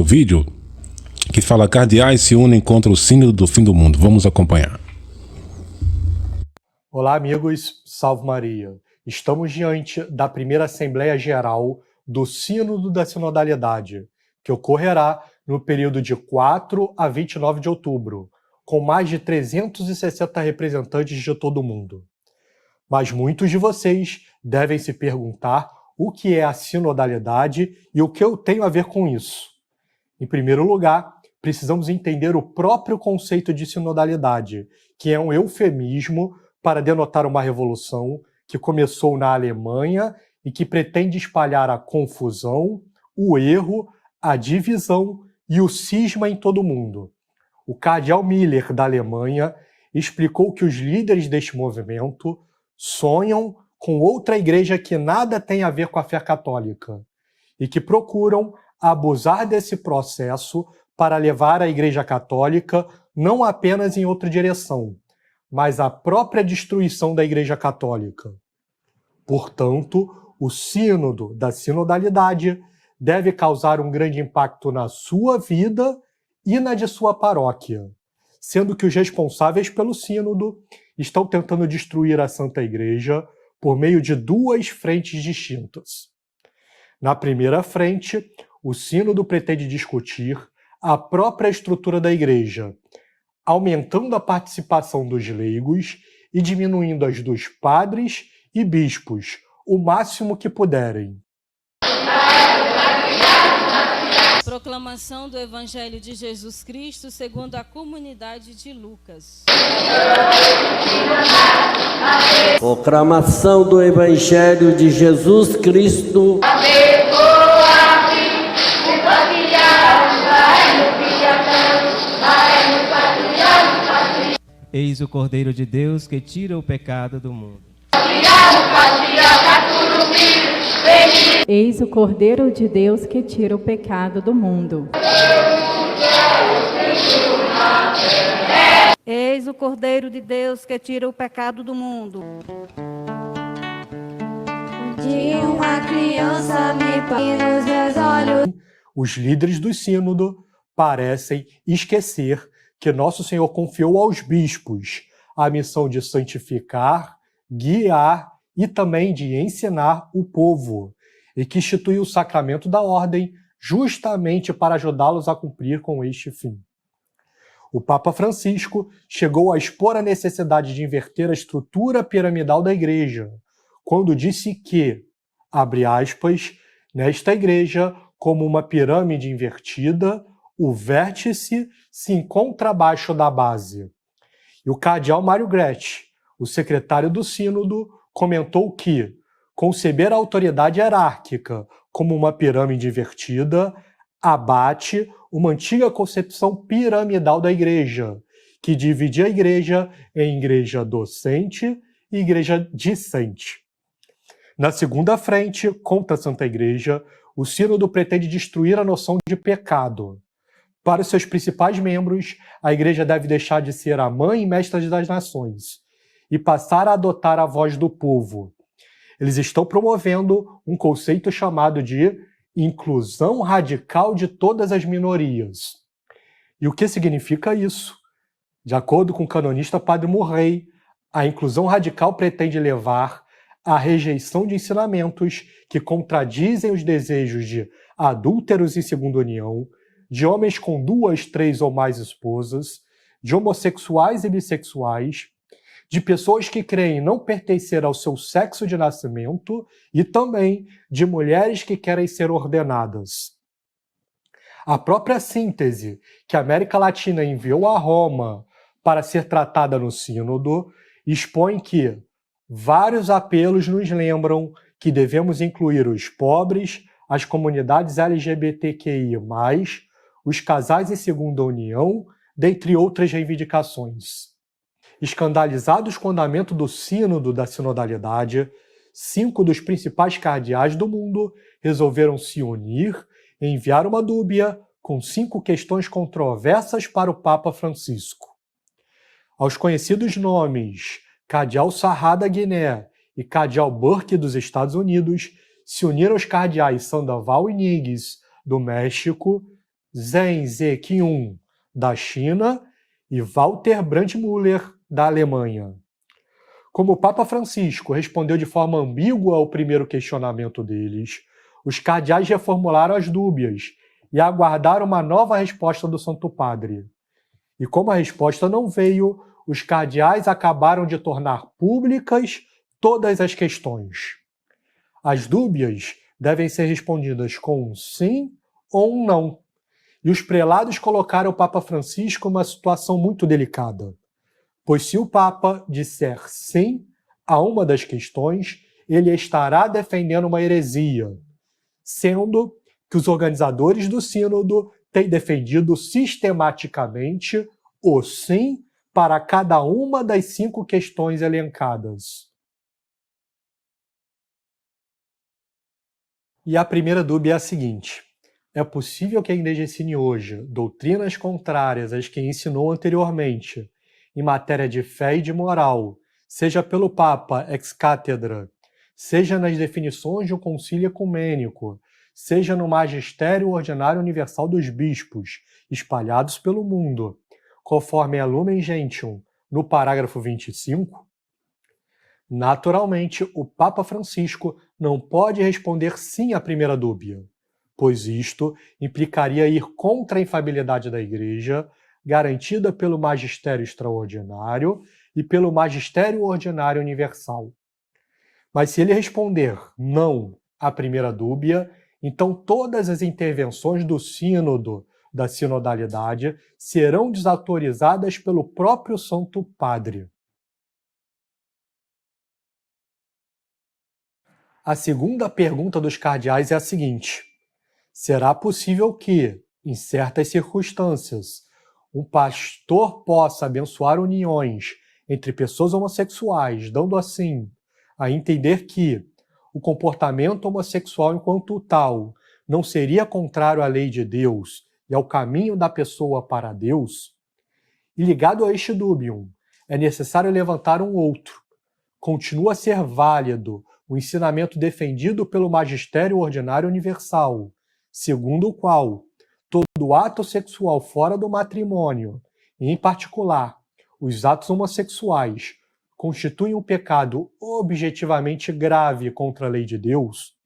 O vídeo que fala cardeais se unem contra o sínodo do fim do mundo. Vamos acompanhar. Olá, amigos. Salve Maria. Estamos diante da primeira Assembleia Geral do Sínodo da Sinodalidade, que ocorrerá no período de 4 a 29 de outubro, com mais de 360 representantes de todo o mundo. Mas muitos de vocês devem se perguntar o que é a sinodalidade e o que eu tenho a ver com isso. Em primeiro lugar, precisamos entender o próprio conceito de sinodalidade, que é um eufemismo para denotar uma revolução que começou na Alemanha e que pretende espalhar a confusão, o erro, a divisão e o cisma em todo o mundo. O cardeal Miller, da Alemanha, explicou que os líderes deste movimento sonham com outra igreja que nada tem a ver com a fé católica e que procuram abusar desse processo para levar a Igreja Católica não apenas em outra direção, mas à própria destruição da Igreja Católica. Portanto, o sínodo da sinodalidade deve causar um grande impacto na sua vida e na de sua paróquia, sendo que os responsáveis pelo sínodo estão tentando destruir a Santa Igreja por meio de duas frentes distintas. Na primeira frente, o sínodo pretende discutir a própria estrutura da Igreja, aumentando a participação dos leigos e diminuindo as dos padres e bispos, o máximo que puderem. Proclamação do Evangelho de Jesus Cristo segundo a comunidade de Lucas. Proclamação do Evangelho de Jesus Cristo. Eis o Cordeiro de Deus que tira o pecado do mundo. Eis o Cordeiro de Deus que tira o pecado do mundo. Eis o Cordeiro de Deus que tira o pecado do mundo. De uma criança me põe nos meus olhos. Os líderes do sínodo parecem esquecer que Nosso Senhor confiou aos bispos a missão de santificar, guiar e também de ensinar o povo, e que instituiu o sacramento da ordem justamente para ajudá-los a cumprir com este fim. O Papa Francisco chegou a expor a necessidade de inverter a estrutura piramidal da Igreja, quando disse que, abre aspas, nesta Igreja, como uma pirâmide invertida, o vértice se encontra abaixo da base. E o cardeal Mário Gretsch, o secretário do sínodo, comentou que conceber a autoridade hierárquica como uma pirâmide invertida abate uma antiga concepção piramidal da Igreja, que dividia a Igreja em igreja docente e igreja discente. Na segunda frente, contra a Santa Igreja, o sínodo pretende destruir a noção de pecado. Para os seus principais membros, a Igreja deve deixar de ser a mãe e mestra das nações e passar a adotar a voz do povo. Eles estão promovendo um conceito chamado de inclusão radical de todas as minorias. E o que significa isso? De acordo com o canonista Padre Murray, a inclusão radical pretende levar à rejeição de ensinamentos que contradizem os desejos de adúlteros em segunda união, de homens com 2, 3 ou mais esposas, de homossexuais e bissexuais, de pessoas que creem não pertencer ao seu sexo de nascimento e também de mulheres que querem ser ordenadas. A própria síntese que a América Latina enviou a Roma para ser tratada no sínodo expõe que vários apelos nos lembram que devemos incluir os pobres, as comunidades LGBTQI+, os casais em segunda união, dentre outras reivindicações. Escandalizados com o andamento do sínodo da sinodalidade, 5 dos principais cardeais do mundo resolveram se unir e enviar uma dúbia com 5 questões controversas para o Papa Francisco. Aos conhecidos nomes Cardeal Sarrá da Guiné e Cardeal Burke dos Estados Unidos se uniram os cardeais Sandoval e Nigues do México, Zheng Zeqiun, da China, e Walter Brandmüller, da Alemanha. Como o Papa Francisco respondeu de forma ambígua ao primeiro questionamento deles, os cardeais reformularam as dúbias e aguardaram uma nova resposta do Santo Padre. E como a resposta não veio, os cardeais acabaram de tornar públicas todas as questões. As dúbias devem ser respondidas com um sim ou um não. E os prelados colocaram o Papa Francisco em uma situação muito delicada. Pois se o Papa disser sim a uma das questões, ele estará defendendo uma heresia, sendo que os organizadores do sínodo têm defendido sistematicamente o sim para cada uma das 5 questões elencadas. E a primeira dúvida é a seguinte: é possível que a Igreja ensine hoje doutrinas contrárias às que ensinou anteriormente, em matéria de fé e de moral, seja pelo Papa ex cátedra, seja nas definições de um concílio ecumênico, seja no magistério ordinário universal dos bispos, espalhados pelo mundo, conforme a Lumen Gentium, no parágrafo 25? Naturalmente, o Papa Francisco não pode responder sim à primeira dúvida, pois isto implicaria ir contra a infalibilidade da Igreja, garantida pelo magistério extraordinário e pelo magistério ordinário universal. Mas se ele responder não à primeira dúvida, então todas as intervenções do sínodo, da sinodalidade, serão desautorizadas pelo próprio Santo Padre. A segunda pergunta dos cardeais é a seguinte: será possível que, em certas circunstâncias, um pastor possa abençoar uniões entre pessoas homossexuais, dando assim a entender que o comportamento homossexual enquanto tal não seria contrário à lei de Deus e ao caminho da pessoa para Deus? E ligado a este dubium, é necessário levantar um outro. Continua a ser válido o ensinamento defendido pelo magistério ordinário universal, segundo o qual todo ato sexual fora do matrimônio, e em particular os atos homossexuais, constituem um pecado objetivamente grave contra a lei de Deus,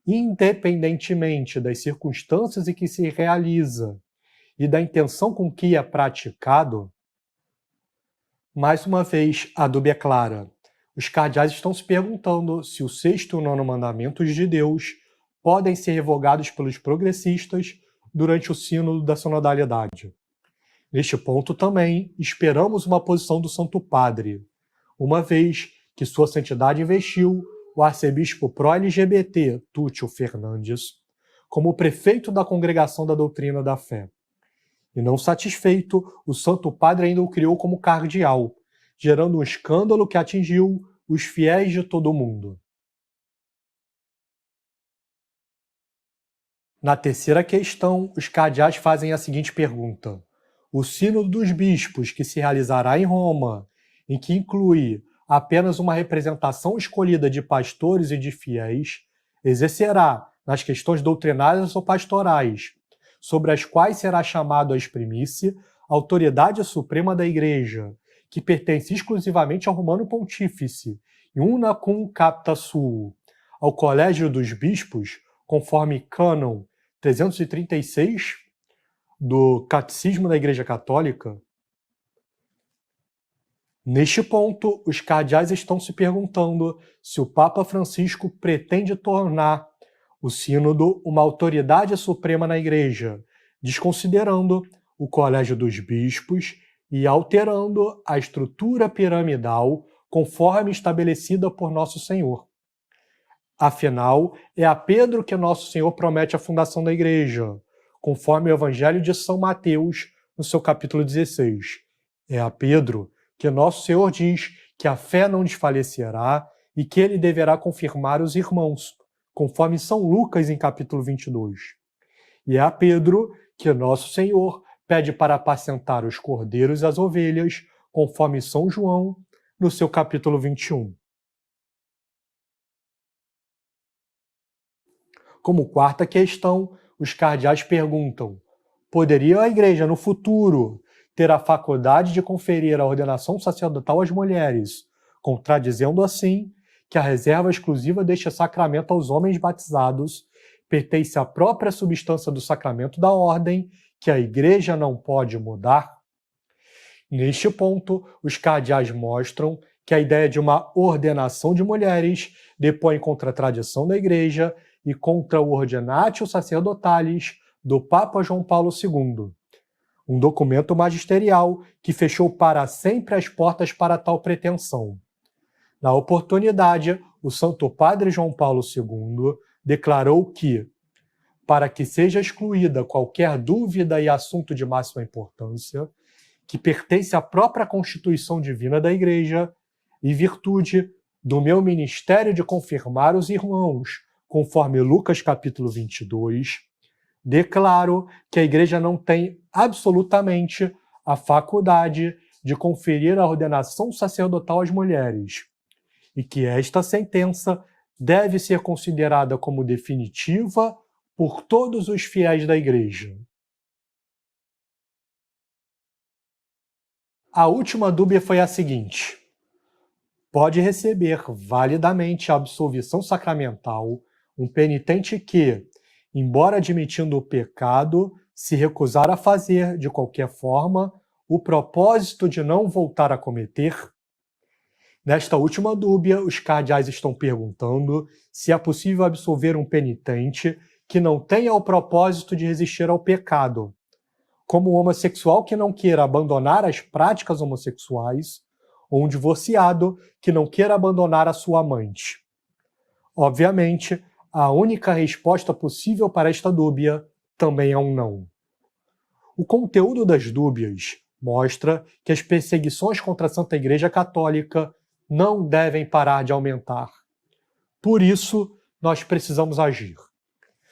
independentemente das circunstâncias em que se realiza e da intenção com que é praticado? Mais uma vez, a dúvida é clara. Os cardeais estão se perguntando se o 6º e o 9º mandamentos de Deus podem ser revogados pelos progressistas durante o sínodo da sinodalidade. Neste ponto também esperamos uma posição do Santo Padre, uma vez que Sua Santidade investiu o arcebispo pró-LGBT, Túcio Fernandes, como prefeito da Congregação da Doutrina da Fé. E não satisfeito, o Santo Padre ainda o criou como cardeal, gerando um escândalo que atingiu os fiéis de todo o mundo. Na terceira questão, os cardeais fazem a seguinte pergunta: o sínodo dos bispos, que se realizará em Roma, em que inclui apenas uma representação escolhida de pastores e de fiéis, exercerá, nas questões doutrinárias ou pastorais, sobre as quais será chamado a exprimir-se a autoridade suprema da Igreja, que pertence exclusivamente ao Romano Pontífice, e una cum capta suo, ao Colégio dos Bispos, conforme cânon 336 do Catecismo da Igreja Católica? Neste ponto, os cardeais estão se perguntando se o Papa Francisco pretende tornar o sínodo uma autoridade suprema na Igreja, desconsiderando o Colégio dos Bispos e alterando a estrutura piramidal conforme estabelecida por Nosso Senhor. Afinal, é a Pedro que Nosso Senhor promete a fundação da Igreja, conforme o Evangelho de São Mateus, no seu capítulo 16. É a Pedro que Nosso Senhor diz que a fé não desfalecerá e que ele deverá confirmar os irmãos, conforme São Lucas, em capítulo 22. E é a Pedro que Nosso Senhor pede para apacentar os cordeiros e as ovelhas, conforme São João, no seu capítulo 21. Como quarta questão, os cardeais perguntam: poderia a Igreja, no futuro, ter a faculdade de conferir a ordenação sacerdotal às mulheres, contradizendo assim que a reserva exclusiva deste sacramento aos homens batizados pertence à própria substância do sacramento da ordem, que a Igreja não pode mudar? Neste ponto, os cardeais mostram que a ideia de uma ordenação de mulheres depõe contra a tradição da Igreja e contra o Ordinatio Sacerdotalis do Papa João Paulo II, um documento magisterial que fechou para sempre as portas para tal pretensão. Na oportunidade, o Santo Padre João Paulo II declarou que, para que seja excluída qualquer dúvida e assunto de máxima importância, que pertence à própria Constituição Divina da Igreja, em virtude do meu ministério de confirmar os irmãos, conforme Lucas capítulo 22, declaro que a Igreja não tem absolutamente a faculdade de conferir a ordenação sacerdotal às mulheres, e que esta sentença deve ser considerada como definitiva por todos os fiéis da Igreja. A última dúvida foi a seguinte: pode receber validamente a absolvição sacramental um penitente que, embora admitindo o pecado, se recusar a fazer, de qualquer forma, o propósito de não voltar a cometer? Nesta última dúvida, os cardeais estão perguntando se é possível absolver um penitente que não tenha o propósito de resistir ao pecado, como um homossexual que não queira abandonar as práticas homossexuais, ou um divorciado que não queira abandonar a sua amante. Obviamente, a única resposta possível para esta dúvida também é um não. O conteúdo das dúvidas mostra que as perseguições contra a Santa Igreja Católica não devem parar de aumentar. Por isso, nós precisamos agir.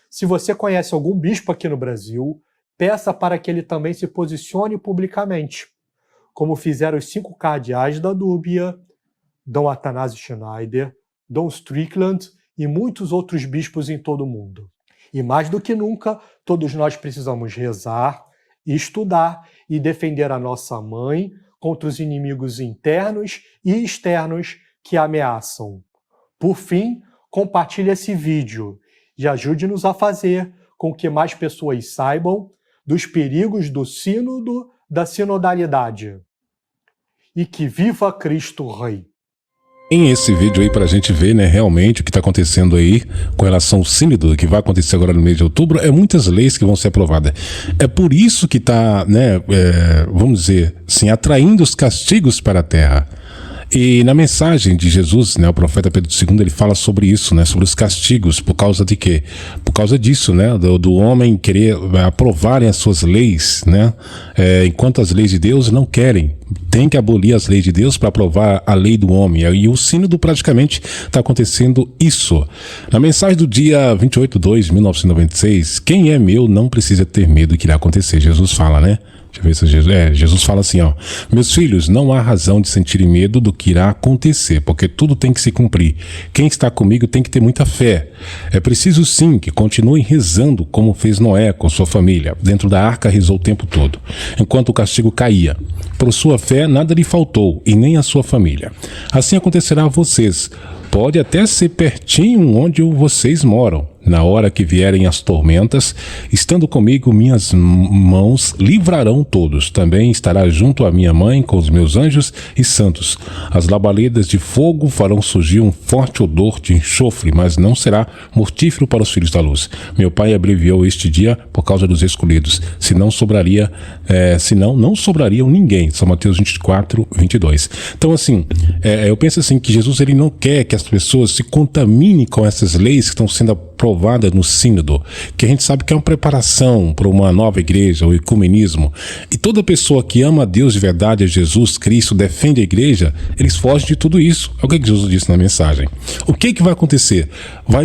Se você conhece algum bispo aqui no Brasil, peça para que ele também se posicione publicamente, como fizeram os 5 cardeais da dúvida, Dom Athanásio Schneider, Dom Strickland e muitos outros bispos em todo o mundo. E mais do que nunca, todos nós precisamos rezar, estudar e defender a nossa mãe contra os inimigos internos e externos que a ameaçam. Por fim, compartilhe esse vídeo e ajude-nos a fazer com que mais pessoas saibam dos perigos do sínodo da sinodalidade. E que viva Cristo Rei! Em esse vídeo aí, pra gente ver, né, realmente o que tá acontecendo aí com relação ao sínodo que vai acontecer agora no mês de outubro, é muitas leis que vão ser aprovadas. É por isso que tá, né, vamos dizer assim, atraindo os castigos para a terra. E na mensagem de Jesus, né, o profeta Pedro II, ele fala sobre isso, né, sobre os castigos, por causa de quê? Por causa disso, né, do homem querer aprovarem as suas leis, né, enquanto as leis de Deus não querem. Tem que abolir as leis de Deus para aprovar a lei do homem. E o sínodo praticamente está acontecendo isso. Na mensagem do dia 28/2/1996, quem é meu não precisa ter medo do que irá acontecer. Jesus fala, né? Deixa eu ver se Jesus fala assim, ó: meus filhos, não há razão de sentirem medo do que irá acontecer, porque tudo tem que se cumprir. Quem está comigo tem que ter muita fé. É preciso sim que continuem rezando como fez Noé com sua família. Dentro da arca rezou o tempo todo, enquanto o castigo caía. Por sua fé nada lhe faltou, e nem a sua família. Assim acontecerá a vocês. Pode até ser pertinho onde vocês moram. Na hora que vierem as tormentas, estando comigo, minhas mãos livrarão todos. Também estará junto a minha mãe com os meus anjos e santos. As labaredas de fogo farão surgir um forte odor de enxofre, mas não será mortífero para os filhos da luz. Meu pai abreviou este dia por causa dos escolhidos. Senão não sobrariam ninguém. São Mateus 24:22. Então, assim, eu penso assim que Jesus ele não quer que as pessoas se contaminem com essas leis que estão sendo aprovadas no sínodo, que a gente sabe que é uma preparação para uma nova igreja, o ecumenismo. E toda pessoa que ama a Deus de verdade, a Jesus Cristo, defende a igreja, eles fogem de tudo isso. É o que Jesus disse na mensagem. O que vai acontecer? Vai